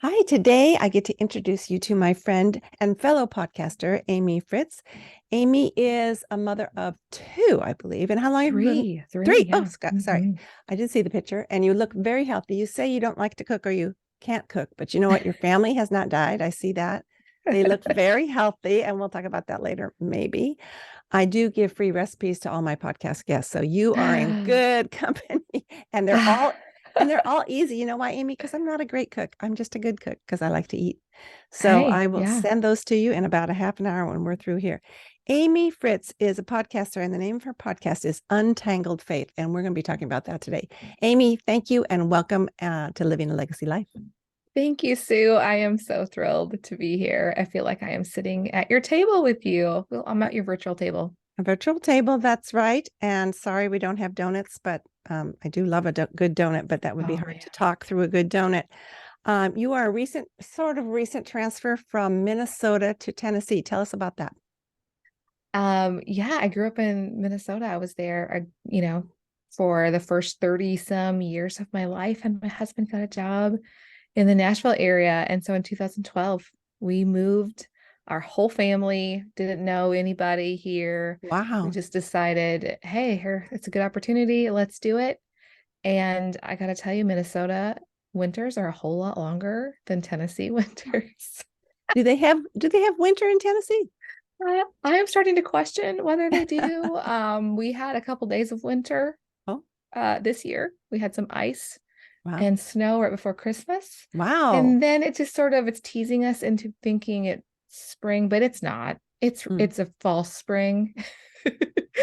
Hi, today I get to introduce you to my friend and fellow podcaster, Amy Fritz. Amy is a mother of two, I believe. And how long have you been? Three, Three. Oh, yeah. sorry. hmm I did see the picture and you look very healthy. You say you don't like to cook or you can't cook, but you know what? Your family has not died. I see that. They look very healthy, and we'll talk about that later, maybe. I do give free recipes to all my podcast guests, so you are in good company, and they're all easy. You know why, Amy? Because I'm not a great cook. I'm just a good cook because I like to eat. So I Hey, will yeah. send those to you in about a half an hour when we're through here. Amy Fritz is a podcaster, and the name of her podcast is Untangled Faith, and we're going to be talking about that today. Amy, thank you, and welcome to Living a Legacy Life. Thank you, Sue. I am so thrilled to be here. I feel like I am sitting at your table with you. Well, I'm at your virtual table. A virtual table, that's right. And sorry, we don't have donuts, but I do love a good donut, but that would be Oh hard man. to talk through a good donut. You are a recent transfer from Minnesota to Tennessee. Tell us about that. Yeah, I grew up in Minnesota. I was there, for the first 30 some years of my life, and my husband got a job in the Nashville area. And so in 2012, we moved. Our whole family didn't know anybody here. We Wow. just decided, hey, here, it's a good opportunity. Let's do it. And I got to tell you, Minnesota winters are a whole lot longer than Tennessee winters. Do they have winter in Tennessee? I am starting to question whether they do. We had a couple days of winter Oh, this year. We had some ice wow. and snow right before Christmas. Wow. And then it just it's teasing us into thinking it's spring, but it's not. It's Mm. it's a false spring.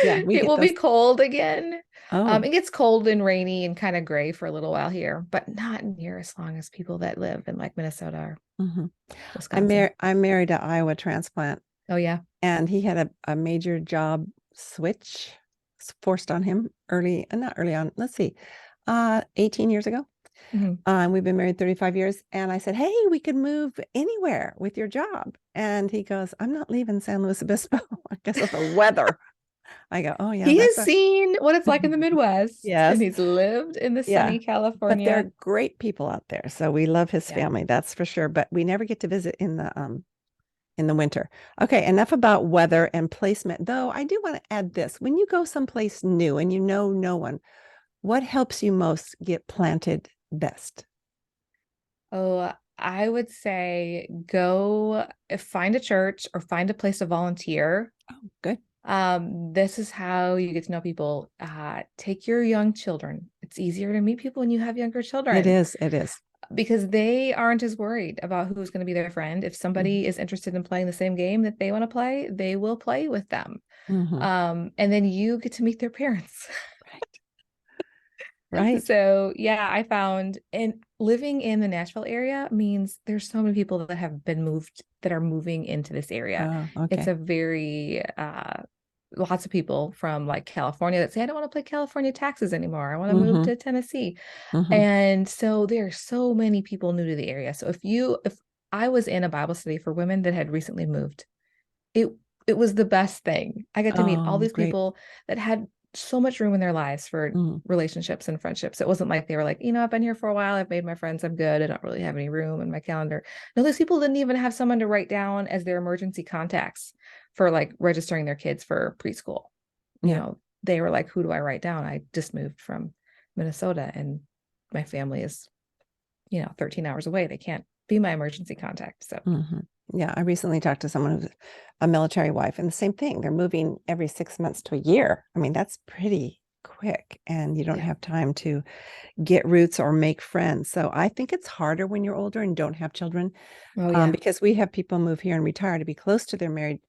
Yeah, we It get will those. be cold again. Oh, It gets cold and rainy and kind of gray for a little while here, but not near as long as people that live in like Minnesota or mhm. Wisconsin. I'm married to Iowa transplant, Oh yeah. and he had a major job switch forced on him not early on, let's see, 18 years ago. Mhm. We've been married 35 years. And I said, hey, we could move anywhere with your job. And he goes, I'm not leaving San Luis Obispo. I guess of the weather. I go, oh, yeah, He that's has a, seen what it's like in the Midwest, and yes. he's lived in the Yeah. sunny But California. they're great people out there. So we love his Yeah. family, that's for sure. But we never get to visit in the winter. Okay, enough about weather and placement. Though I do want to add this. When you go someplace new and you know no one, what helps you most get planted best? Oh, I would say go find a church or find a place to volunteer. Oh, good. This is how you get to know people. Take your young children. It's easier to meet people when you have younger It children is. It is. because they aren't as worried about who's going to be their friend. If Mhm. somebody is interested in playing the same game that they want to play, they will play with them. Mhm. And then you get to meet their parents. Right. Right. So yeah, I found and living in the Nashville area means there's so many people that have been moved that are moving into this area. Oh, It's okay. a very lots of people from like California that say, I don't want to pay California taxes anymore. I want to move Mm-hmm. to Tennessee. Mm-hmm. And so there are so many people new to the area. So if I was in a Bible study for women that had recently moved, it it was the best thing. I got to meet all Oh, these great. people that had so much room in their lives for Mm. relationships and friendships. It wasn't like they were like, I've been here for a while. I've made my friends. I'm good. I don't really have any room in my calendar. No, those people didn't even have someone to write down as their emergency contacts for like registering their kids for preschool. Yeah. They were like, who do I write down? I just moved from Minnesota and my family is, 13 hours away. They can't be my emergency contact. So Mm-hmm. Yeah. I recently talked to someone who's a military wife, and the same thing. They're moving every 6 months to a year. I mean, that's pretty quick, and you don't yeah. have time to get roots or make friends. So I think it's harder when you're older and don't have children, Oh yeah. because we have people move here and retire to be close to their married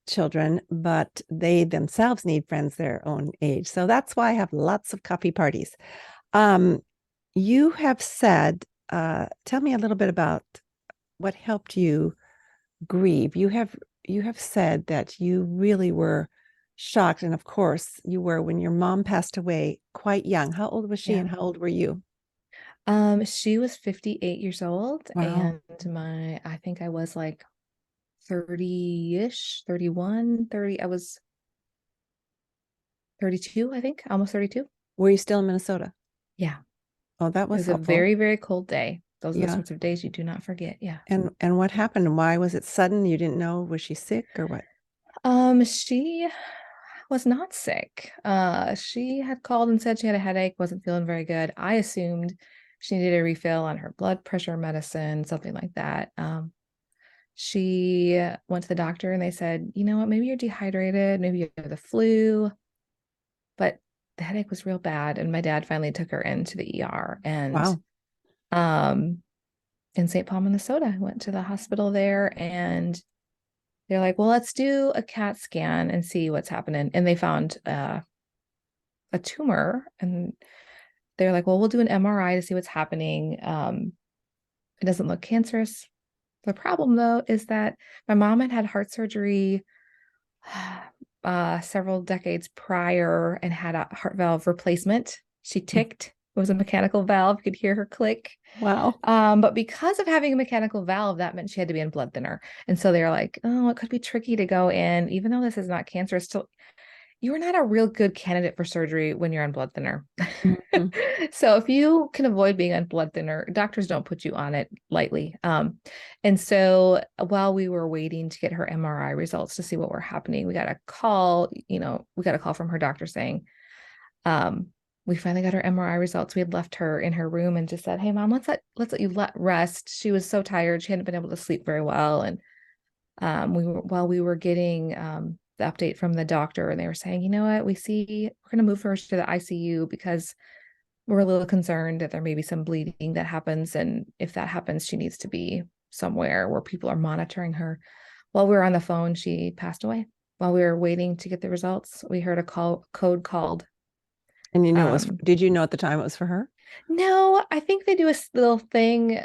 children, but they themselves need friends their own age. So that's why I have lots of coffee parties. Um, you have said, tell me a little bit about what helped you grieve. You have said that you really were shocked, and of course you were when your mom passed away quite young. How old was she, Yeah. and how old were you? She was 58 years old, Wow. and I think I was like 30-ish, 31, 30. I was 32, I think, almost 32. Were you still in Minnesota? Yeah. Oh, that It was was a helpful. very, very cold day. those are the Yeah. sorts of days you do not forget. Yeah. And what happened? Why was it sudden? You didn't know? Was she sick or what? She was not sick. She had called and said she had a headache, wasn't feeling very good. I assumed she needed a refill on her blood pressure medicine, something like that. She went to the doctor and they said, you know what, maybe you're dehydrated, maybe you have the flu, but the headache was real bad. And my dad finally took her into the ER and Wow. um in St. Paul, Minnesota. I went to the hospital there and they're like, well, let's do a CAT scan and see what's happening. And they found a tumor and they're like, well, we'll do an MRI to see what's happening. It doesn't look cancerous. The problem, though, is that my mom had had heart surgery several decades prior and had a heart valve replacement. She ticked. It was a mechanical valve. You could hear her click. Wow. But because of having a mechanical valve, that meant she had to be on blood thinner. And so they're like, oh, it could be tricky to go in, even though this is not cancerous. Still, you're not a real good candidate for surgery when you're on blood thinner. Mhm. So if you can avoid being on blood thinner, doctors don't put you on it lightly. And so while we were waiting to get her MRI results to see what were happening, we got a call, we got a call from her doctor saying, we finally got her MRI results. We had left her in her room and just said, hey mom, let's let you rest. She was so tired. She hadn't been able to sleep very well. And while we were getting the update from the doctor and they were saying, you know what, we're going to move her to the ICU because we're a little concerned that there may be some bleeding that happens. And if that happens, she needs to be somewhere where people are monitoring her. While we were on the phone, she passed away. While we were waiting to get the results, we heard a code called. And did you know at the time it was for her? No, I think they do a little thing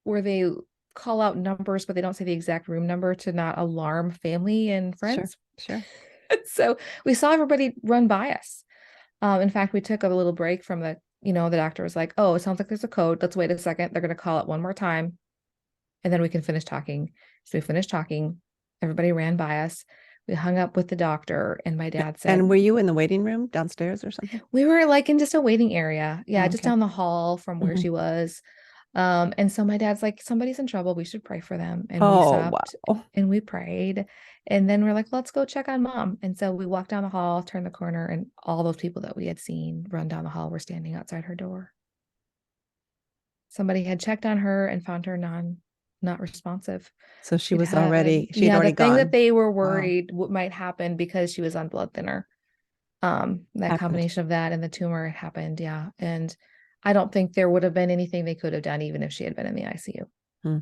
where they call out numbers, but they don't say the exact room number to not alarm family and Sure, friends. sure. So we saw everybody run by us. In fact, we took a little break from the doctor was like, oh, it sounds like there's a code. Let's wait a second. They're going to call it one more time and then we can finish talking. So we finished talking. Everybody ran by us. We hung up with the doctor and my dad said, And were you in the waiting room downstairs or something? we were like in just a waiting area. Yeah, just Okay. down the hall from where Mhm. she was. And so my dad's like, somebody's in trouble. We should pray for them. And we Oh, stopped wow. and we prayed. And then we're like, let's go check on mom. And so we walked down the hall, turned the corner, and all those people that we had seen run down the hall were standing outside her door. Somebody had checked on her and found her not responsive. So she had The already thing that gone. they were Wow. worried what might happen because she was on blood thinner. That Happened. combination of that and the tumor happened. Yeah. And I don't think there would have been anything they could have done even if she had been in the ICU. Hmm.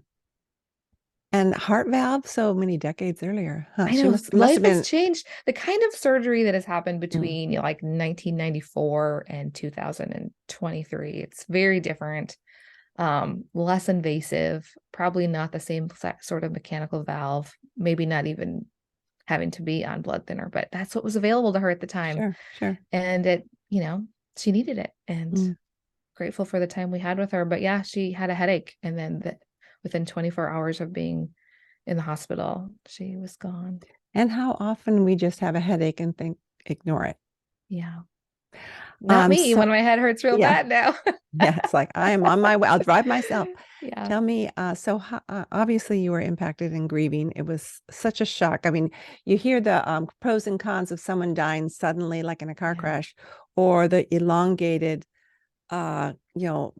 And heart valve so many decades earlier. Huh. I know Must life have has been. changed. The kind of surgery that has happened Mm, between like 1994 and 2023, it's very different, less invasive, probably not the same sort of mechanical valve, maybe not even having to be on blood thinner, but that's what was available to her at the time. sure, sure. And she needed it and Mm. grateful for the time we had with her. But yeah, she had a headache. And then within 24 hours of being in the hospital, she was gone. And how often we just have a headache and think, ignore it. Yeah. Not me So when my head hurts real yeah, bad now. yeah, it's like I am on my way. I'll drive myself. Yeah. Tell me, obviously you were impacted in grieving. It was such a shock. I mean, you hear the pros and cons of someone dying suddenly, like in a car Yeah. crash, or the elongated,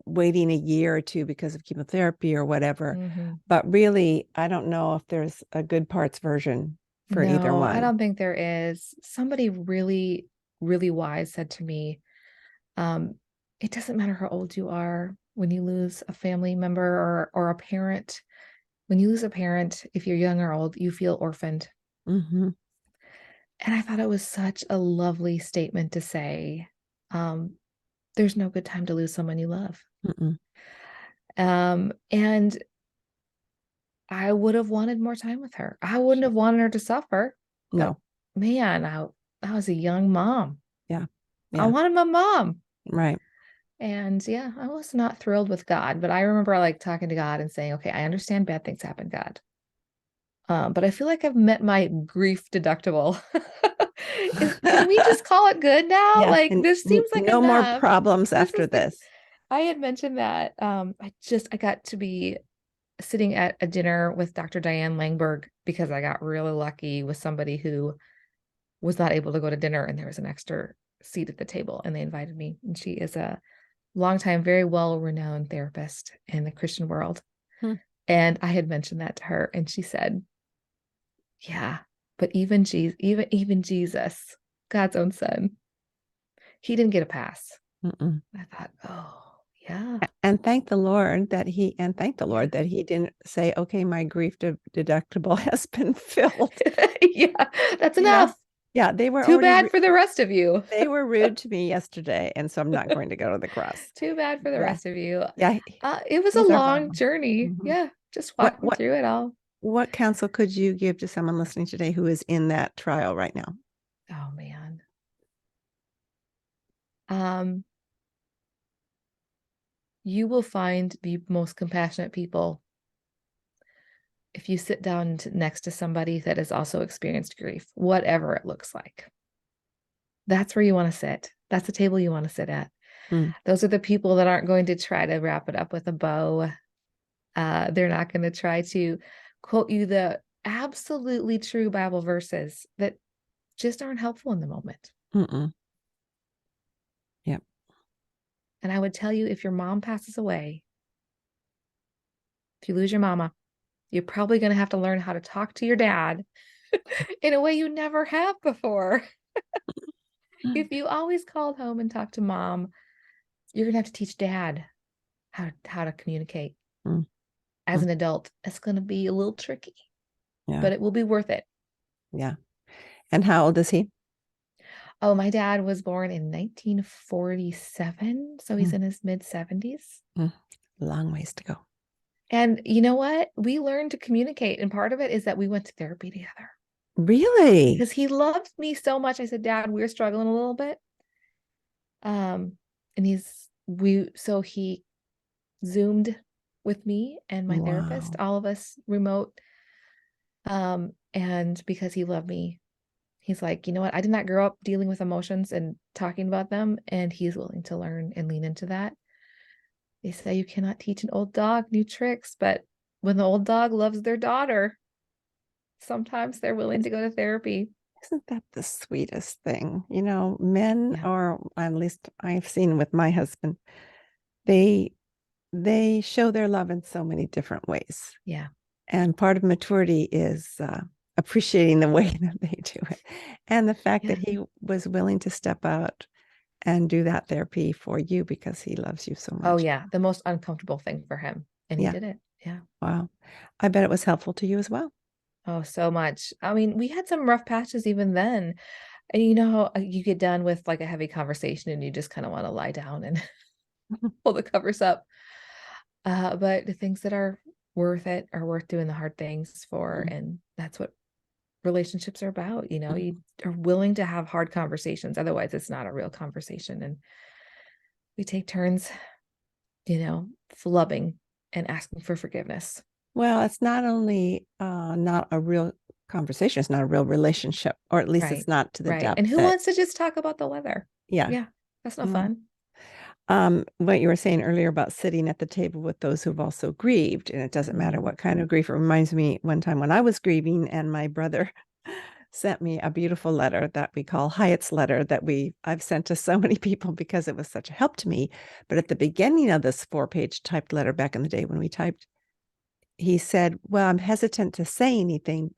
waiting a year or two because of chemotherapy or whatever. Hmm. But really, I don't know if there's a good parts version for either No, I one. don't think there is. Somebody really, really wise said to me, um, it doesn't matter how old you are when you lose a family member or a parent. When you lose a parent, if you're young or old, you feel orphaned. Hmm. And I thought it was such a lovely statement to say. Um, there's no good time to lose someone you love. Mm-mm. And I would have wanted more time with her. I wouldn't Sure. have wanted her to suffer, but No. man, I was a young mom. Yeah. I Yeah. wanted my mom. Right. And yeah, I was not thrilled with God, but I remember like talking to God and saying, okay, I understand bad things happen, God. But I feel like I've met my grief deductible. Can we just call it good now? Yeah. Like And this seems like no more enough. problems This after is the this. I had mentioned that I got to be sitting at a dinner with Dr. Diane Langberg because I got really lucky with somebody who was not able to go to dinner and there was an extra seat at the table and they invited me. And she is a longtime, very well-renowned therapist in the Christian world. Hmm. And I had mentioned that to her and she said, yeah, but even Jesus, God's own son, he didn't get a pass. Mm-mm. I thought, oh, yeah. And thank the Lord that he didn't say, okay, my grief deductible has been filled. Yeah, that's You know, enough. yeah, they were Too already bad for the rest of you. they were rude to me yesterday, and so I'm not going to go to the cross. Too bad for the Yeah, rest of you. yeah, It was a he's our long problem. journey. Mhm. Yeah, just What walking what through it all. what counsel could you give to someone listening today who is in that trial right now? Oh man. Um, you will find the most compassionate people if you sit down next to somebody that has also experienced grief, whatever it looks like. That's where you want to sit. That's the table you want to sit at. Mm. Those are the people that aren't going to try to wrap it up with a bow. They're not going to try to quote you the absolutely true Bible verses that just aren't helpful in the moment. Mm-mm. Yep. And I would tell you, if your mom passes away, if you lose your mama, you're probably going to have to learn how to talk to your dad in a way you never have before. If you always called home and talked to mom, you're going to have to teach dad how to communicate. Mm. As an adult, it's going to be a little tricky, Yeah. but it will be worth it. Yeah. And how old is he? Oh, my dad was born in 1947, so he's in his mid 70s. Long ways to go. And you know what? We learned to communicate, and part of it is that we went to therapy together. Really? Because he loved me so much. I said, Dad, we're struggling a little bit. And so he Zoomed with me and my therapist, Wow. all of us remote. And because he loved me, he's like, you know what? I did not grow up dealing with emotions and talking about them. And he's willing to learn and lean into that. They say you cannot teach an old dog new tricks, but when the old dog loves their daughter, sometimes they're willing to go to therapy. Isn't that the sweetest thing? You know, men, Yeah. or at least I've seen with my husband, they show their love in so many different ways. Yeah. And part of maturity is appreciating the way that they do it. And the fact that Yeah. he was willing to step out and do that therapy for you because he loves you so much. Oh, yeah. The most uncomfortable thing for him. And he Yeah. did it. Yeah. Wow. I bet it was helpful to you as well. Oh, so much. I mean, we had some rough patches even then. And you know how you get done with like a heavy conversation and you just kind of want to lie down and pull the covers up. But the things that are worth it are worth doing the hard things for. Mm. And that's what relationships are about. You know, Mm. you are willing to have hard conversations. Otherwise, it's not a real conversation. And we take turns, flubbing and asking for forgiveness. Well, it's not only not a real conversation, it's not a real relationship, or at least Right. it's not to the Right. depth And who that, wants to just talk about the weather? yeah. Yeah. That's no Mm. fun. What you were saying earlier about sitting at the table with those who've also grieved, and it doesn't matter what kind of grief. It reminds me one time when I was grieving, and my brother sent me a beautiful letter that we call Hyatt's letter that I've sent to so many people because it was such a help to me. But at the beginning of this 4-page typed letter back in the day when we typed, he said, "Well, I'm hesitant to say anything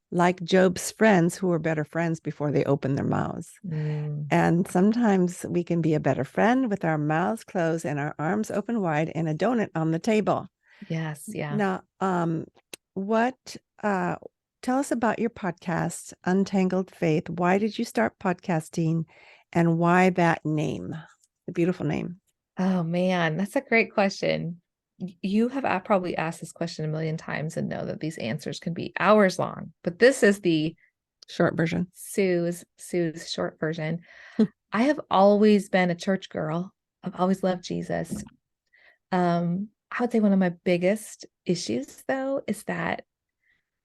like Job's friends who were better friends before they opened their mouths." And sometimes we can be a better friend with our mouths closed and our arms open wide and a donut on the table. Yes. Yeah. Now, tell us about your podcast, Untangled Faith. Why did you start podcasting, and why that name, the beautiful name? Oh man, that's a great question. You have probably asked this question a million times and know that these answers can be hours long, but this is the Short version. Sue's short version. I have always been a church girl. I've always loved Jesus. I would say one of my biggest issues though is that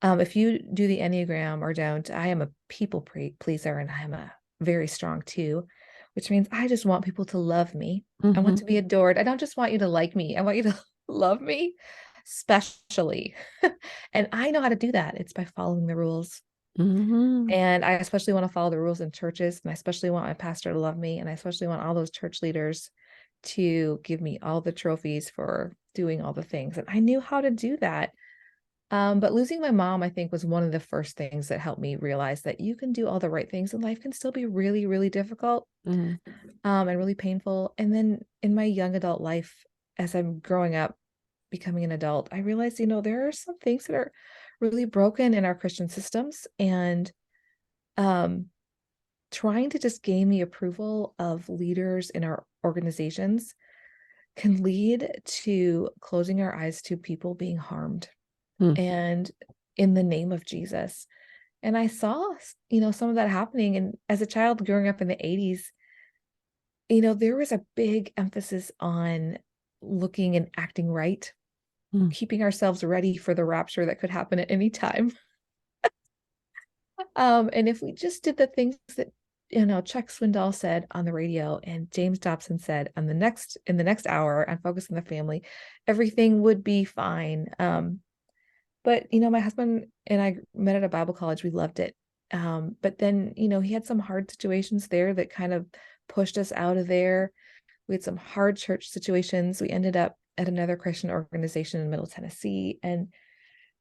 if you do the Enneagram or don't, I am a people pleaser and I am a very strong 2. which means I just want people to love me. I want Mm-hmm. to be adored. I don't just want you to like me. I want you to love me, especially. And I know how to do that. It's by following the rules. Mm-hmm. And I especially want to follow the rules in churches. And I especially want my pastor to love me. And I especially want all those church leaders to give me all the trophies for doing all the things. And I knew how to do that. But losing my mom, I think, was one of the first things that helped me realize that you can do all the right things and life can still be really, really difficult, Mm-hmm. and really painful. And then in my young adult life, as I'm growing up, becoming an adult, I realized, there are some things that are really broken in our Christian systems. And um, trying to just gain the approval of leaders in our organizations can lead to closing our eyes to people being harmed and in the name of Jesus. And I saw, some of that happening. And as a child growing up in the 80s, there was a big emphasis on looking and acting right, Mm-hmm. keeping ourselves ready for the rapture that could happen at any time. And if we just did the things that, Chuck Swindoll said on the radio and James Dobson said in the next hour on Focus on the Family, everything would be fine. But my husband and I met at a Bible college. We loved it. But then, he had some hard situations there that kind of pushed us out of there. We had some hard church situations. We ended up at another Christian organization in Middle Tennessee. And,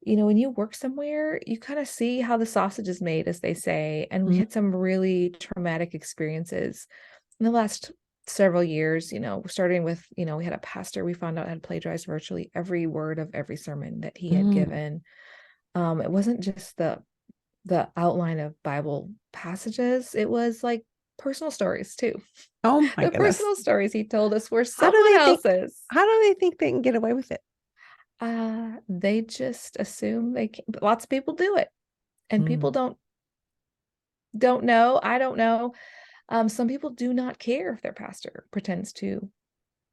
when you work somewhere, you kind of see how the sausage is made, as they say. And we Mm-hmm. had some really traumatic experiences in the last several years, starting with, we had a pastor we found out had plagiarized virtually every word of every sermon that he had given. It wasn't just the outline of Bible passages. It was like personal stories too. Oh my The goodness. personal stories he told us were How do someone they think else's. how do they think they can get away with it? They just assume they can. Lots of people do it, and people Mm. don't know. I don't know. Some people do not care if their pastor pretends to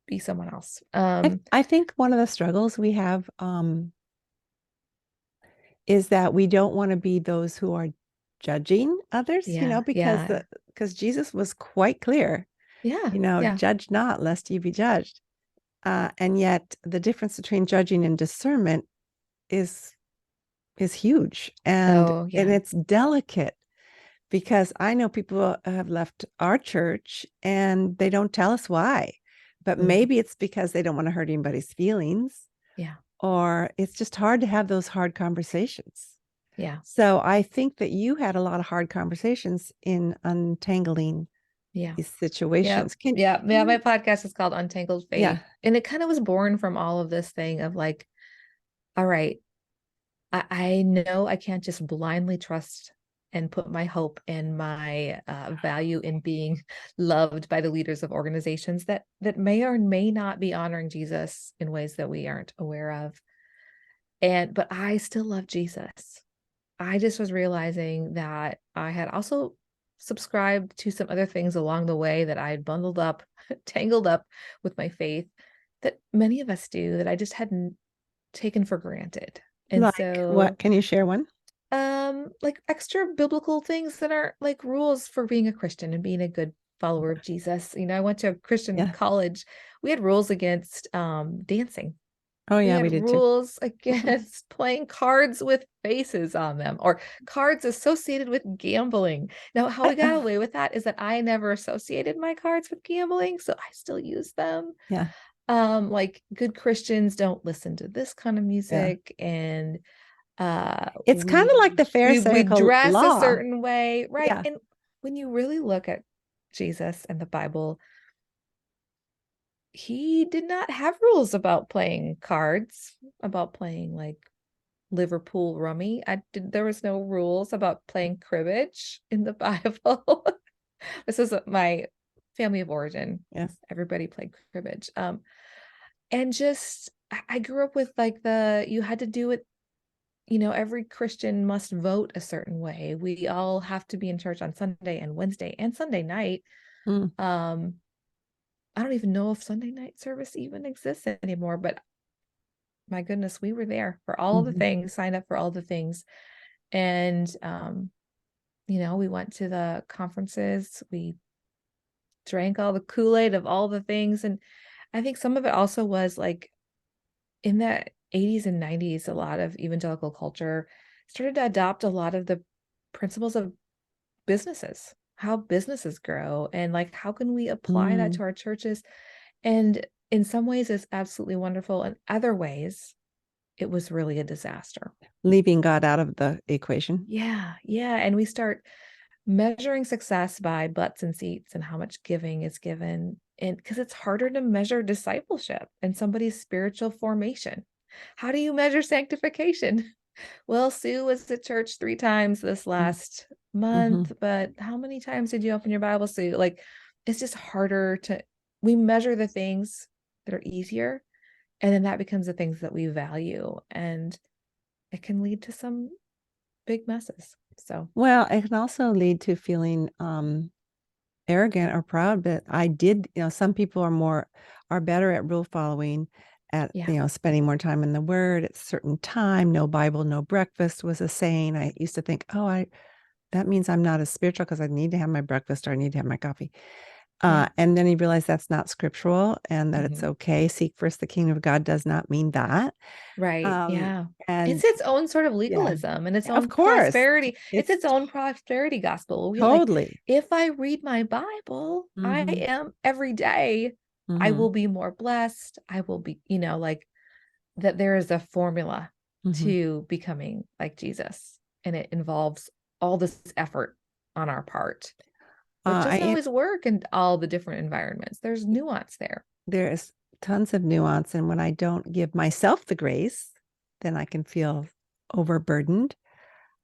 be someone else. I think one of the struggles we have is that we don't want to be those who are judging others, Yeah, yeah, because Jesus was quite clear, yeah, yeah. judge not lest you be judged. And yet the difference between judging and discernment is huge, and Oh, yeah. it's delicate, because I know people have left our church and they don't tell us why, but Mm, maybe it's because they don't want to hurt anybody's feelings, yeah, or it's just hard to have those hard conversations. yeah, So I think that you had a lot of hard conversations in untangling yeah. these Yep. situations. Yeah. Yeah. My podcast is called Untangled Faith. Yeah. And it kind of was born from all of this thing of like, all right, I know I can't just blindly trust and put my hope and my value in being loved by the leaders of organizations that may or may not be honoring Jesus in ways that we aren't aware of. But I still love Jesus. I just was realizing that I had also subscribed to some other things along the way that I had bundled up, tangled up with my faith that many of us do that I just hadn't taken for granted. And Like what? so, Can you share one? like extra biblical things that are like rules for being a Christian and being a good follower of Jesus. I went to a Christian Yeah. college. We had rules against dancing. Oh We yeah, we had did too. rules against playing cards with faces on them or cards associated with gambling. Now, how we got away with that is that I never associated my cards with gambling, so I still use them. Yeah. Like good Christians don't listen to this kind of Yeah. music, and It's kind of like the we Pharisaical dress a law. certain way, right? Yeah. And when you really look at Jesus and the Bible, he did not have rules about playing cards, about playing like Liverpool rummy. There was no rules about playing cribbage in the Bible. This is my family of origin. Yes. Everybody played cribbage. And just I grew up with like you had to do it, every Christian must vote a certain way. We all have to be in church on Sunday and Wednesday and Sunday night. Mm. Um, I don't even know if Sunday night service even exists anymore, but my goodness, we were there for all the Mhm. things, signed up for all the things. And we went to the conferences. We drank all the Kool-Aid of all the things. And I think some of it also was like in the 80s and 90s, a lot of evangelical culture started to adopt a lot of the principles of businesses, how businesses grow, and like how can we apply that Mm. to our churches. And in some ways it's absolutely wonderful. In other ways, it was really a disaster. Leaving God out of the equation. Yeah, yeah. And we start measuring success by butts and seats and how much giving is given. And because it's harder to measure discipleship and somebody's spiritual formation. How do you measure sanctification? Well, Sue was at church 3 times this last Mm-hmm. month, but how many times did you open your Bible, Sue? Like, it's just harder to, we measure the things that are easier, and then that becomes the things that we value. And it can lead to some big messes. So, Well, it can also lead to feeling arrogant or proud, but I did, some people are better at rule following, at, yeah. spending more time in the word at a certain time. No Bible, no breakfast was a saying. I used to think, that means I'm not as spiritual because I need to have my breakfast or I need to have my coffee. Yeah. And then you realize that's not scriptural and that it's Mhm. okay. Seek first the kingdom of God does not mean that. Right. Um, Yeah. It's and its own sort of yeah, legalism and its of own course, prosperity. It's it's its own prosperity gospel. We like, totally. if I read my Bible, I Hmm. am every day, I Hmm. will be more blessed. I will be, like that there is a formula Hmm. to becoming like Jesus. And it involves all this effort on our part, which I doesn't am, always work in all the different environments. There's nuance there. there is tons of nuance, and when I don't give myself the grace, then I can feel overburdened.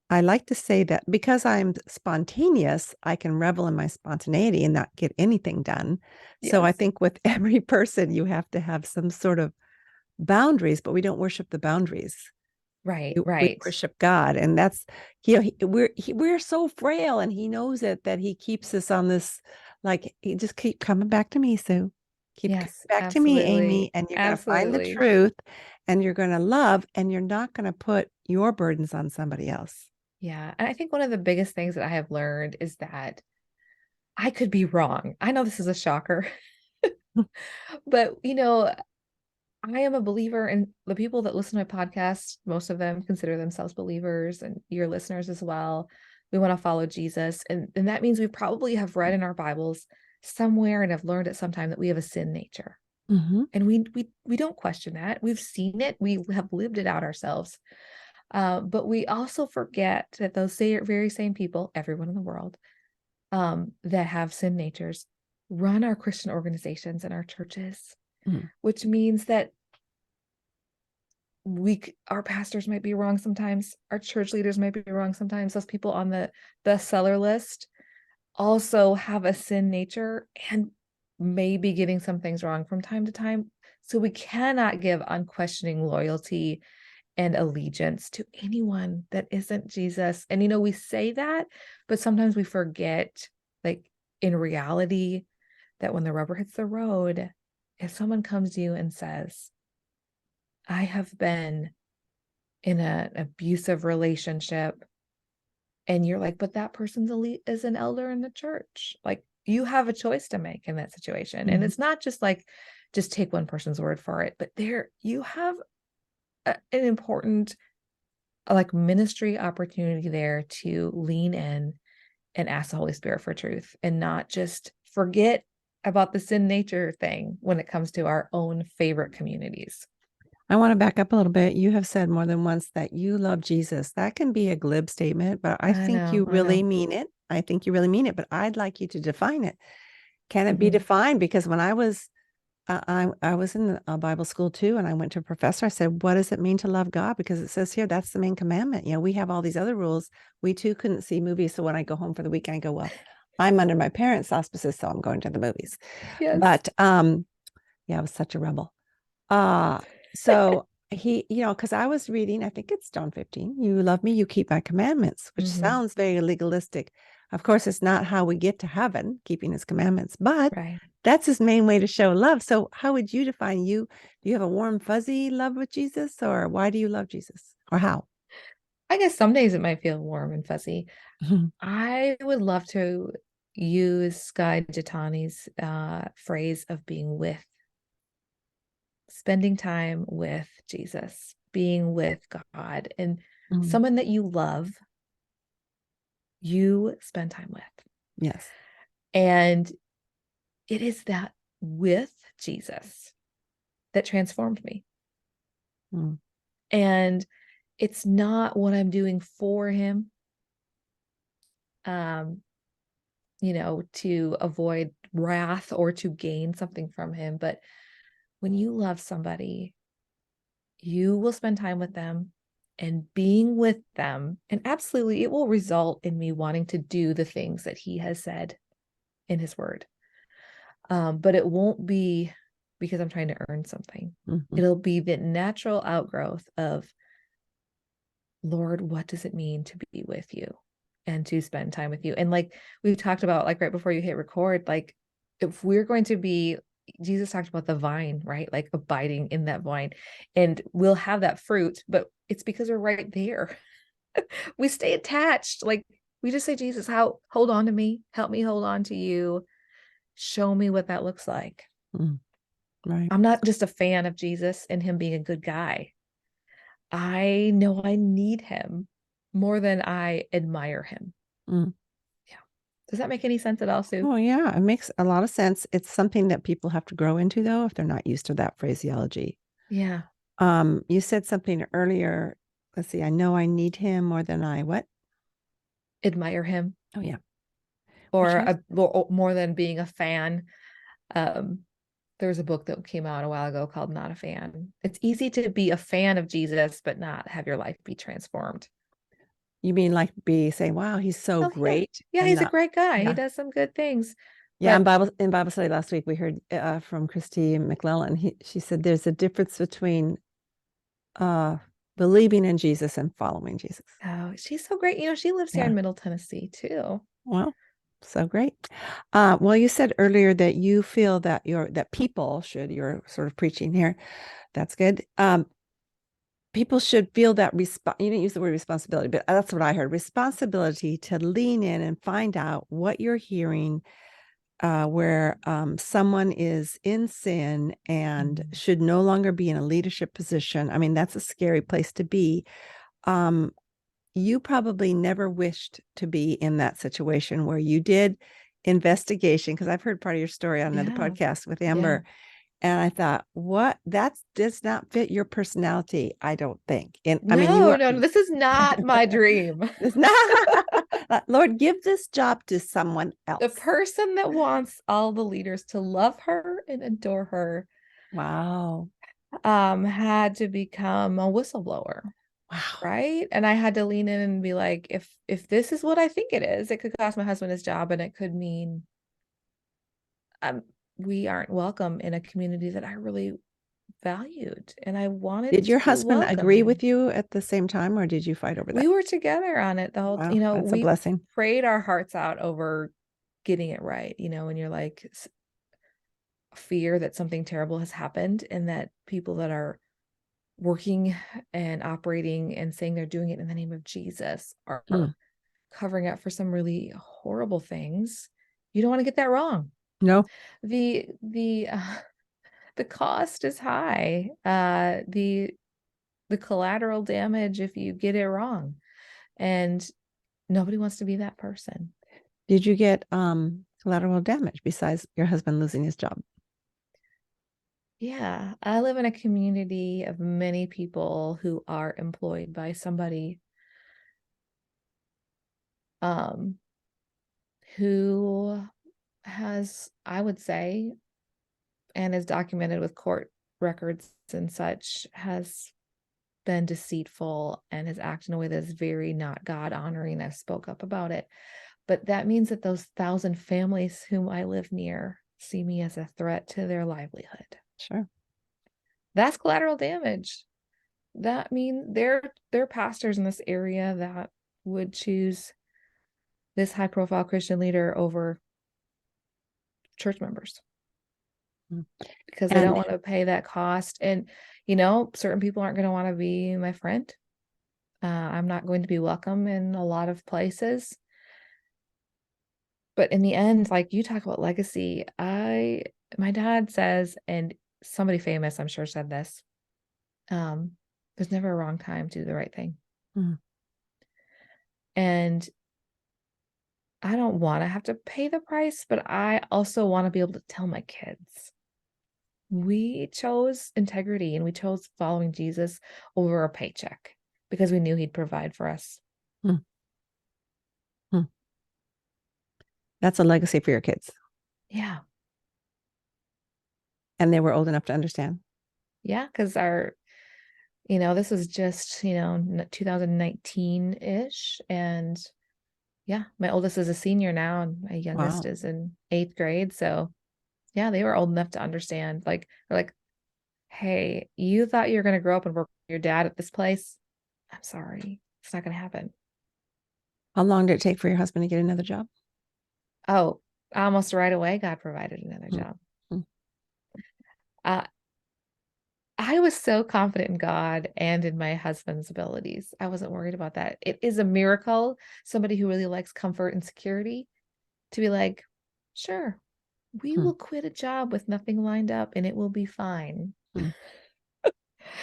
I like to say that because I'm spontaneous, I can revel in my spontaneity and not get anything done. So I Yes. think with every person, you have to have some sort of boundaries, but we don't worship the boundaries. Right. We Right. worship God, and that's we're so frail, and He knows it, that He keeps us on this, like, He just keep coming back to me, Sue. Keep coming Yes, back to me, Amy, absolutely. and you're going to find the Absolutely. truth, and you're going to love, and you're not going to put your burdens on somebody else. Yeah. And I think one of the biggest things that I have learned is that I could be wrong. I know this is a shocker, but I am a believer in the people that listen to my podcast. Most of them consider themselves believers, and your listeners as well. We want to follow Jesus. And that means we probably have read in our Bibles somewhere and have learned at some time that we have a sin nature. Hmm. And we don't question that. We've seen it. We have lived it out ourselves. But we also forget that those very same people, everyone in the world, that have sin natures, run our Christian organizations and our churches, Hmm. which means that our pastors might be wrong sometimes, our church leaders might be wrong sometimes. Those people on the bestseller list also have a sin nature and may be getting some things wrong from time to time. So we cannot give unquestioning loyalty and allegiance to anyone that isn't Jesus. And we say that, but sometimes we forget, like, in reality, that when the rubber hits the road, if someone comes to you and says, I have been in an abusive relationship, and you're like, but that person's is an elder in the church. Like, you have a choice to make in that situation. And Hmm. it's not just like, just take one person's word for it, but there you have an important like ministry opportunity there to lean in and ask the Holy Spirit for truth and not just forget about the sin nature thing when it comes to our own favorite communities. I want to back up a little bit. You have said more than once that you love Jesus. That can be a glib statement, but I I think know, you I really know. mean it. I think you really mean it, but I'd like you to define it. Can it be Hmm. defined? Because when I was in a Bible school too, and I went to a professor. I said, "What does it mean to love God?" Because it says here that's the main commandment. We have all these other rules. We too couldn't see movies, so when I go home for the weekend, I go, "Well, I'm under my parents' auspices, so I'm going to the movies." Yes. But yeah, I was such a rebel. Uh, so because I was reading, I think it's John 15, you love me, you keep my commandments, which Hmm. sounds very legalistic. Of course, it's not how we get to heaven, keeping his commandments, but Right. that's his main way to show love. So how would you define you? Do you have a warm, fuzzy love with Jesus, or why do you love Jesus? Or how? I guess some days it might feel warm and fuzzy. I would love to. use Guy Jatani's phrase of being with, spending time with Jesus, being with God, and someone that you love, you spend time with. Yes. And it is that with Jesus that transformed me. And it's not what I'm doing for him, to avoid wrath or to gain something from him. But when you love somebody, you will spend time with them and being with them. And absolutely, it will result in me wanting to do the things that he has said in his word. But it won't be because I'm trying to earn something. It'll be the natural outgrowth of, Lord, what does it mean to be with you and to spend time with you? And like we've talked about, like right before you hit record, like if we're going to be, Jesus talked about the vine, right? Like abiding in that vine, and we'll have that fruit, but it's because we're right there. We stay attached. Like we just say, Jesus, hold on to me, help me hold on to you. Show me what that looks like. Right. I'm not just a fan of Jesus and him being a good guy. I know I need him more than I admire him. Yeah. Does that make any sense at all, Sue? Oh, yeah. It makes a lot of sense. It's something that people have to grow into, though, if they're not used to that phraseology. Yeah. You said something earlier. Let's see. I know I need him more than I what? Admire him. Oh, yeah. Or more than being a fan. There was a book that came out a while ago called Not a Fan. It's easy to be a fan of Jesus, but not have your life be transformed. You mean like be saying, wow, he's so great. Yeah, and he's a not, great guy. yeah. He does some good things. Yeah, But in Bible study last week, we heard from Christy McClellan. She said there's a difference between believing in Jesus and following Jesus. oh, she's so great. She lives here in Middle Tennessee too. Well, so great. Well, you said earlier that you feel that that people should, you're sort of preaching here. That's good. People should feel that you didn't use the word responsibility, but that's what I heard. Responsibility to lean in and find out what you're hearing, where someone is in sin and should no longer be in a leadership position. I mean, that's a scary place to be. You probably never wished to be in that situation where you did investigation, because I've heard part of your story on another podcast with Amber. And I thought, what? That does not fit your personality, I don't think. And I mean, no, this is not my dream. It's not. Lord, give this job to someone else. The person that wants all the leaders to love her and adore her. Wow. Had to become a whistleblower. Wow. Right. And I had to lean in and be like, if this is what I think it is, it could cost my husband his job, and it could mean we aren't welcome in a community that I really valued, and I wanted. Did your to be husband agree welcoming. with you at the same time, or did you fight over that? We were together on it the whole. Wow, that's a we blessing. prayed our hearts out over getting it right. When you're like fear that something terrible has happened, and that people that are working and operating and saying they're doing it in the name of Jesus are covering up for some really horrible things. You don't want to get that wrong. No. The cost is high. The collateral damage if you get it wrong, and nobody wants to be that person. Did you get collateral damage besides your husband losing his job? Yeah, I live in a community of many people who are employed by somebody who has, I would say, and is documented with court records and such, has been deceitful and has acted in a way that is very not God honoring. I've spoke up about it, but that means that those 1,000 families whom I live near see me as a threat to their livelihood. Sure. That's collateral damage. That means they're pastors in this area that would choose this high profile Christian leader over church members because they don't want to pay that cost. And, certain people aren't going to want to be my friend. I'm not going to be welcome in a lot of places. But in the end, like you talk about legacy, my dad says, and somebody famous, I'm sure, said this, there's never a wrong time to do the right thing. Mm. And I don't want to have to pay the price, but I also want to be able to tell my kids we chose integrity and we chose following Jesus over a paycheck because we knew he'd provide for us. Mm. Mm. That's a legacy for your kids. Yeah. And they were old enough to understand. Yeah. Because this was just, 2019-ish. And yeah, my oldest is a senior now and my youngest Wow. is in 8th grade. So yeah, they were old enough to understand. Like, they're like, hey, you thought you were going to grow up and work with your dad at this place? I'm sorry. It's not going to happen. How long did it take for your husband to get another job? Oh, almost right away, God provided another Mm. job. Mm. Uh, I was so confident in God and in my husband's abilities. I wasn't worried about that. It is a miracle, somebody who really likes comfort and security, to be like, sure, we Mm. will quit a job with nothing lined up and it will be fine. Mm.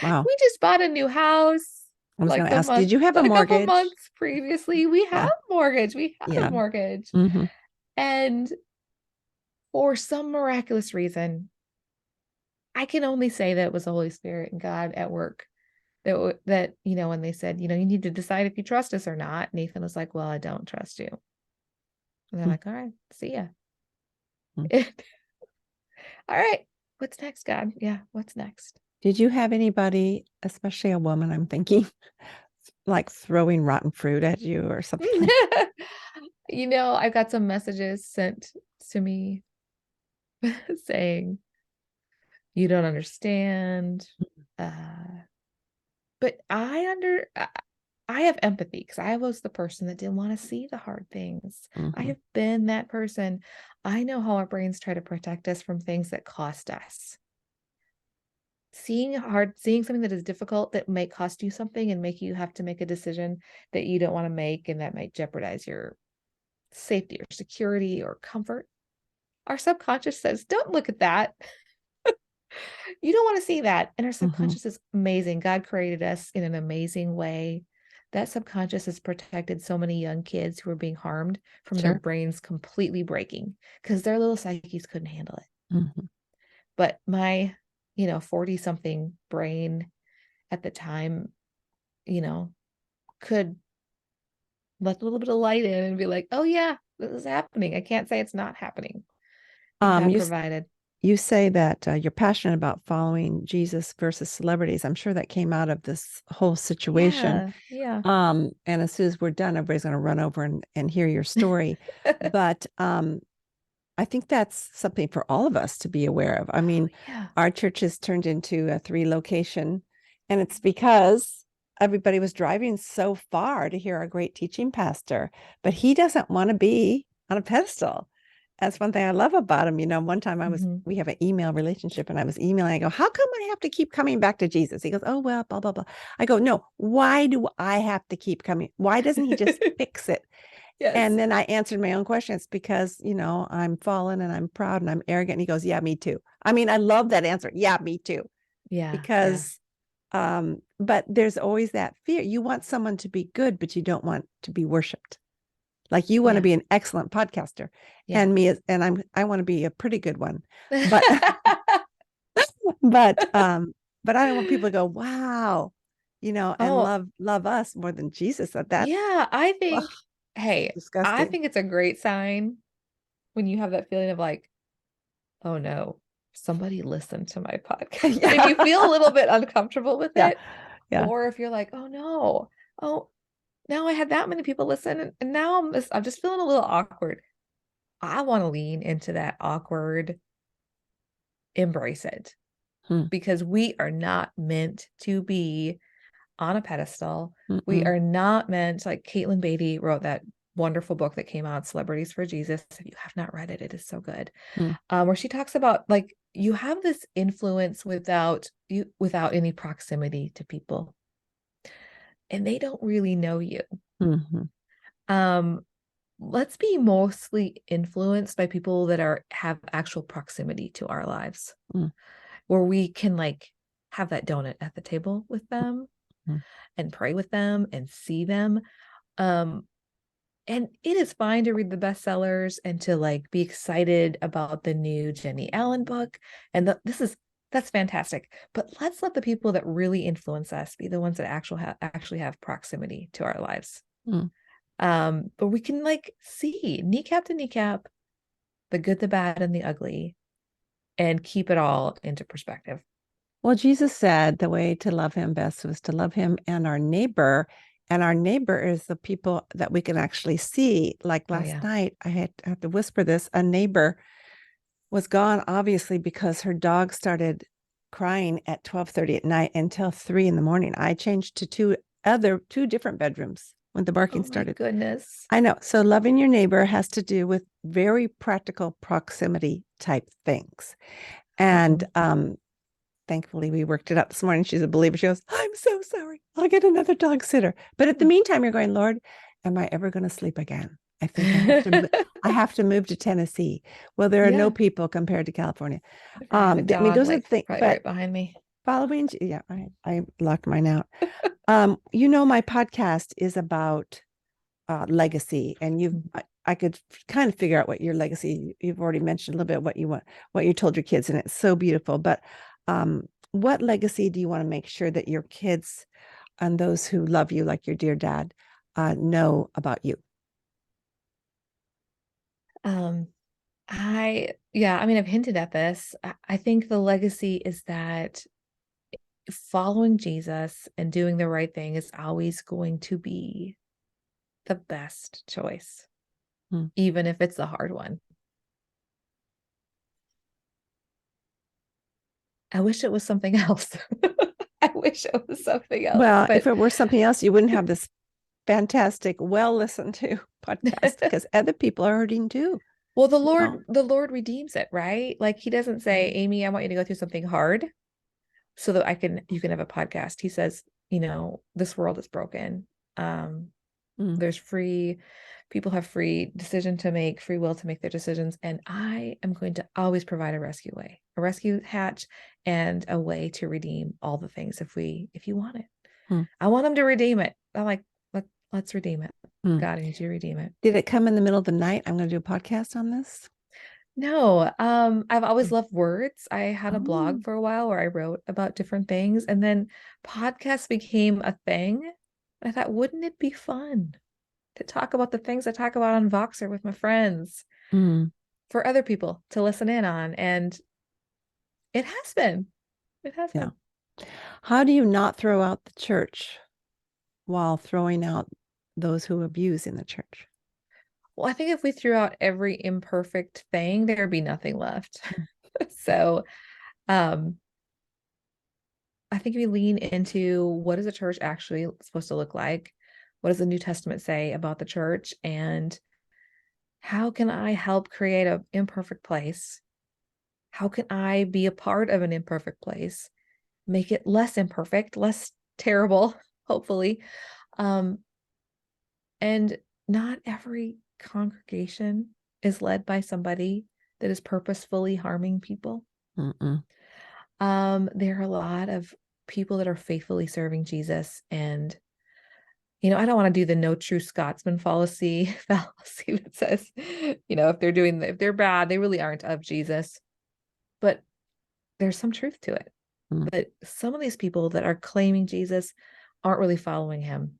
Wow. We just bought a new house I was going like to ask, did you have a a couple mortgage? months previously. We have Yeah. a mortgage. We have Yeah. a mortgage. Mm-hmm. And for some miraculous reason, I can only say that it was the Holy Spirit and God at work. That when they said, you need to decide if you trust us or not, Nathan was like, well, I don't trust you. And they're Mm. like, all right, see ya. Mm. All right, what's next, God? Yeah, what's next? Did you have anybody, especially a woman, I'm thinking, like throwing rotten fruit at you or something like I've got some messages sent to me saying, you don't understand. Uh, but I have empathy because I was the person that didn't want to see the hard things. I Mm-hmm. have been that person. I know how our brains try to protect us from things that cost us. Seeing something that is difficult that may cost you something and make you have to make a decision that you don't want to make and that might jeopardize your safety or security or comfort. Our subconscious says, don't look at that. You don't want to see that. And our Mm-hmm. subconscious is amazing. God created us in an amazing way. That subconscious has protected so many young kids who are being harmed from their Sure. brains completely breaking because their little psyches couldn't handle it. Mm-hmm. But my, 40 something brain at the time, could let a little bit of light in and be like, oh, yeah, this is happening. I can't say it's not happening. And God You provided. you say that you're passionate about following Jesus versus celebrities. I'm sure that came out of this whole situation. Yeah. Yeah. And as soon as we're done, everybody's going to run over and hear your story. But I think that's something for all of us to be aware of. I mean, Yeah. our church has turned into a 3 location, and it's because everybody was driving so far to hear our great teaching pastor, but he doesn't want to be on a pedestal. That's one thing I love about him. One time we have an email relationship and I was emailing, I go, how come I have to keep coming back to Jesus? He goes, oh, well, blah, blah, blah. I go, no, why do I have to keep coming? Why doesn't he just fix it? Yes. And then I answered my own questions because, I'm fallen and I'm proud and I'm arrogant. And he goes, yeah, me too. I mean, I love that answer. Yeah, me too. Yeah. Because, but there's always that fear. You want someone to be good, but you don't want to be worshiped. Like you want to Yeah. be an excellent podcaster, Yeah. and I want to be a pretty good one, but but I don't want people to go, wow, and Oh, love us more than Jesus. That's yeah. I ugh, think, hey, I disgusting. think it's a great sign when you have that feeling of like, oh no, somebody listened to my podcast. And you Yeah, feel a little bit uncomfortable with yeah, it. yeah. Or if you're like, oh no, oh, now I had that many people listen. And now I'm just feeling a little awkward. I want to lean into that awkward, embrace it Hmm. because we are not meant to be on a pedestal. We Mm-mm. are not meant, like Caitlin Beatty wrote that wonderful book that came out, Celebrities for Jesus. If you have not read it, it is so good. Hmm. Where she talks about like you have this influence without any proximity to people, and they don't really know you. Mhm. Um, let's be mostly influenced by people that have actual proximity to our lives, Mm. where we can like have that donut at the table with them Mm. and pray with them and see them. Um, and it is fine to read the bestsellers and to like be excited about the new Jenny Allen book. And that's fantastic. But let's let the people that really influence us be the ones that actually have proximity to our lives. Mm. But we can like see kneecap to kneecap, the good, the bad, and the ugly, and keep it all into perspective. Well, Jesus said the way to love him best was to love him and our neighbor. And our neighbor is the people that we can actually see. Like Oh last yeah. night, I had to whisper this. A neighbor was gone, obviously, because her dog started crying at 12:30 at night until 3 in the morning. I changed to two different bedrooms when the barking Oh my started. goodness. I know. So loving your neighbor has to do with very practical proximity type things. And Mhm. thankfully we worked it out this morning. She's a believer. She goes, I'm so sorry. I'll get another dog sitter. But at the meantime, you're going, Lord, am I ever going to sleep again? I think I have to move to Tennessee. Well, there are no Yeah. people compared to California. I have a I mean, dog those are the like things, probably but right behind me. following, yeah, I locked mine out. My podcast is about legacy, and I could kind of figure out what your legacy. You've already mentioned a little bit what you want, what you told your kids, and it's so beautiful. But what legacy do you want to make sure that your kids and those who love you, like your dear dad, know about you? Um, I mean, I've hinted at this. I think the legacy is that following Jesus and doing the right thing is always going to be the best choice, Hmm. even if it's the hard one. I wish it was something else. I wish it was something else, Well, if but it were something else, you wouldn't have this fantastic, well listened to podcast because other people are hurting too. well, You know? The Lord redeems it, right? Like he doesn't say, Amy, I want you to go through something hard so that you can have a podcast. He says, this world is broken. Um, Mm. there's people have free decision to make, free will to make their decisions. And I am going to always provide a rescue hatch and a way to redeem all the things if you want it. Mm. I want him to redeem it. I'm like, let's redeem it. Mm. God, I need you to redeem it. Did it come in the middle of the night? I'm going to do a podcast on this. No, I've always Mm. loved words. I had a Oh. blog for a while where I wrote about different things, and then podcasts became a thing. I thought, wouldn't it be fun to talk about the things I talk about on Voxer with my friends Mm. for other people to listen in on? And it has been. It has Yeah. been. How do you not throw out the church while throwing out those who abuse in the church? Well, I think if we threw out every imperfect thing, there'd be nothing left. Mm. So, um, I think we lean into what is a church actually supposed to look like? What does the New Testament say about the church? And how can I help create an imperfect place? How can I be a part of an imperfect place? Make it less imperfect, less terrible, hopefully. Um, and not every congregation is led by somebody that is purposefully harming people. Mm-mm. There are a lot of people that are faithfully serving Jesus, and I don't want to do the no true Scotsman fallacy that says, if they're bad, they really aren't of Jesus. But there's some truth to it. Mm. But some of these people that are claiming Jesus aren't really following him.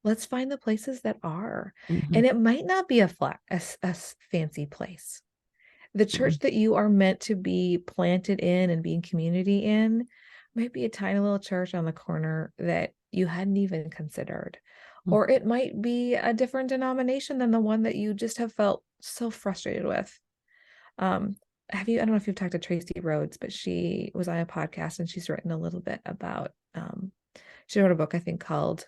Let's find the places that are. Mm-hmm. And it might not be a fancy place. The Mm-mm. church that you are meant to be planted in and be in community in might be a tiny little church on the corner that you hadn't even considered. Mm. Or it might be a different denomination than the one that you just have felt so frustrated with. Um, I don't know if you've talked to Tracy Rhodes, but she was on a podcast and she's written a little bit about, she wrote a book, I think, called,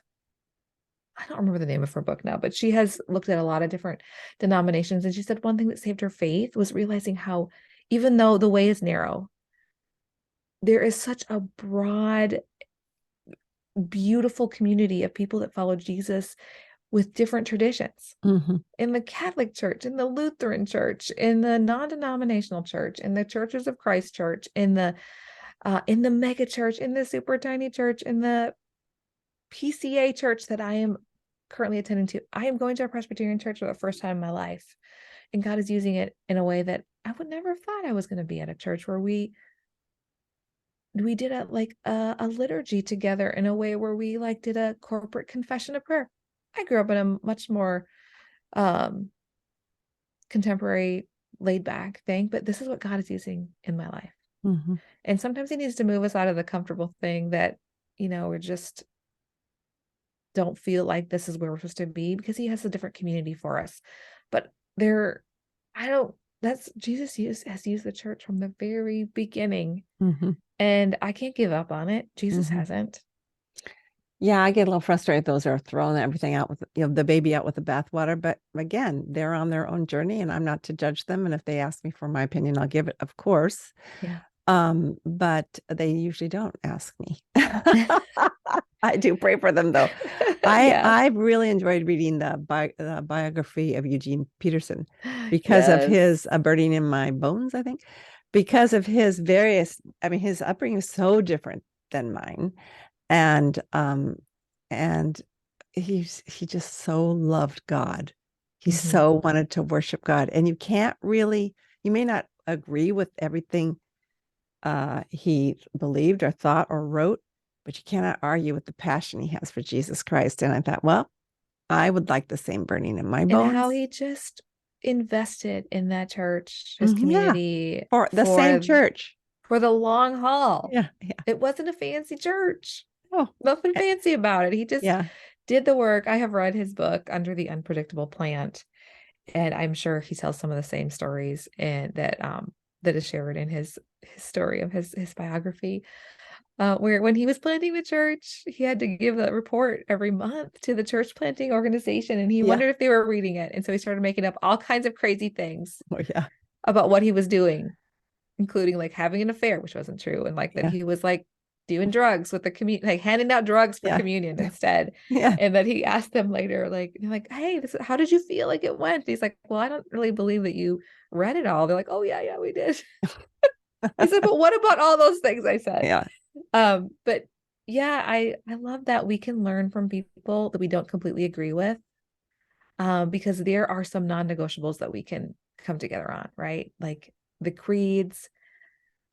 I don't remember the name of her book now, but she has looked at a lot of different denominations. And she said one thing that saved her faith was realizing how, even though the way is narrow, there is such a broad, beautiful community of people that follow Jesus with different traditions Mhm. in the Catholic Church, in the Lutheran Church, in the non-denominational church, in the Churches of Christ Church, in the mega church, in the super tiny church, in the PCA church that I am currently attending to. I am going to a Presbyterian church for the first time in my life, and God is using it in a way that I would never have thought I was going to be at a church where we did a liturgy together in a way where we like did a corporate confession of prayer. I grew up in a much more contemporary, laid back thing, but this is what God is using in my life. Mhm. And sometimes he needs to move us out of the comfortable thing that, we're just don't feel like this is where we're supposed to be, because he has a different community for us. But Jesus has used the church from the very beginning, Mhm. and I can't give up on it. Jesus Mhm. hasn't. Yeah, I get a little frustrated. Those are throwing everything out with, the baby out with the bathwater. But again, they're on their own journey, and I'm not to judge them. And if they ask me for my opinion, I'll give it, of course. Yeah. But they usually don't ask me. I do pray for them, though. Yeah. I've really enjoyed reading the biography of Eugene Peterson because of Yes. his burning in my bones, I think, because of his his upbringing is so different than mine. And he just so loved God. He Mhm. so wanted to worship God. And you may not agree with everything he believed or thought or wrote, but you cannot argue with the passion he has for Jesus Christ. And I thought, well, I would like the same burning in my And how bones. he just invested in that church, his Yeah, community, for the same church. for the long haul. Yeah. It wasn't a fancy church. Oh, Nothing fancy about it. He just yeah. did the work. I have read his book, Under the Unpredictable Plant, and I'm sure he tells some of the same stories and that is shared in his story of his biography. Where when he was planting the church, he had to give a report every month to the church planting organization, and he wondered if they were reading it. And so he started making up all kinds of crazy things about what he was doing, including like having an affair, which wasn't true, and like that he was like doing drugs with the community, like handing out drugs for communion instead. And that he asked them later, like, hey, how did you feel like it went? And he's like, well, I don't really believe that you read it all. They're like, oh yeah, we did. He said, but what about all those things I said? But yeah, I love that we can learn from people that we don't completely agree with, because there are some non-negotiables that we can come together on, right? Like the creeds,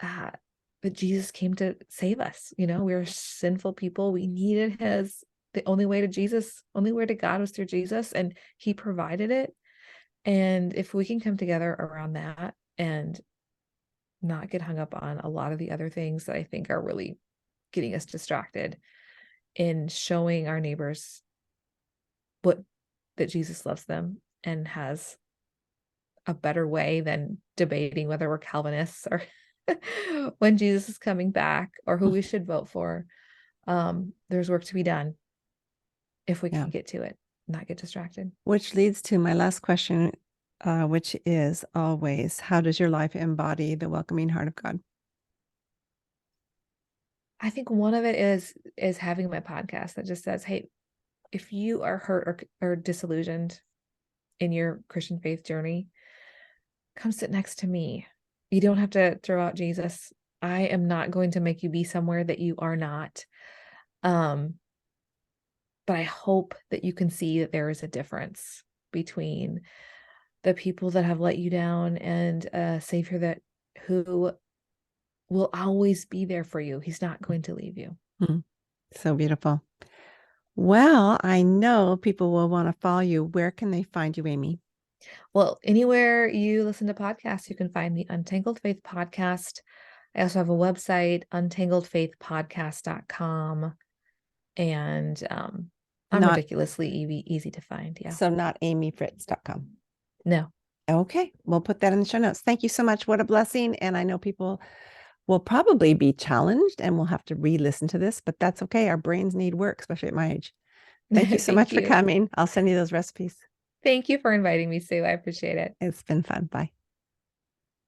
but Jesus came to save us. We're sinful people. We needed the only way to God was through Jesus, and he provided it. And if we can come together around that and not get hung up on a lot of the other things that I think are really getting us distracted in showing our neighbors that Jesus loves them and has a better way than debating whether we're Calvinists or when Jesus is coming back or who we should vote for. There's work to be done if we can get to it, not get distracted. Which leads to my last question, which is always, how does your life embody the welcoming heart of God? I think one of it is having my podcast that just says, hey, if you are hurt or disillusioned in your Christian faith journey, come sit next to me. You don't have to throw out Jesus. I am not going to make you be somewhere that you are not. But I hope that you can see that there is a difference between the people that have let you down and a Savior who will always be there for you. He's not going to leave you. So beautiful. Well, I know people will want to follow you. Where can they find you, Amy? Well, anywhere you listen to podcasts, you can find the Untangled Faith podcast. I also have a website, untangledfaithpodcast.com. And I'm ridiculously easy to find. Yeah. So not amyfritz.com. No. Okay. We'll put that in the show notes. Thank you so much. What a blessing. And I know people will probably be challenged and we'll have to re-listen to this, but that's okay. Our brains need work, especially at my age. Thank you so much for coming. I'll send you those recipes. Thank you for inviting me, Sue. I appreciate it. It's been fun. Bye.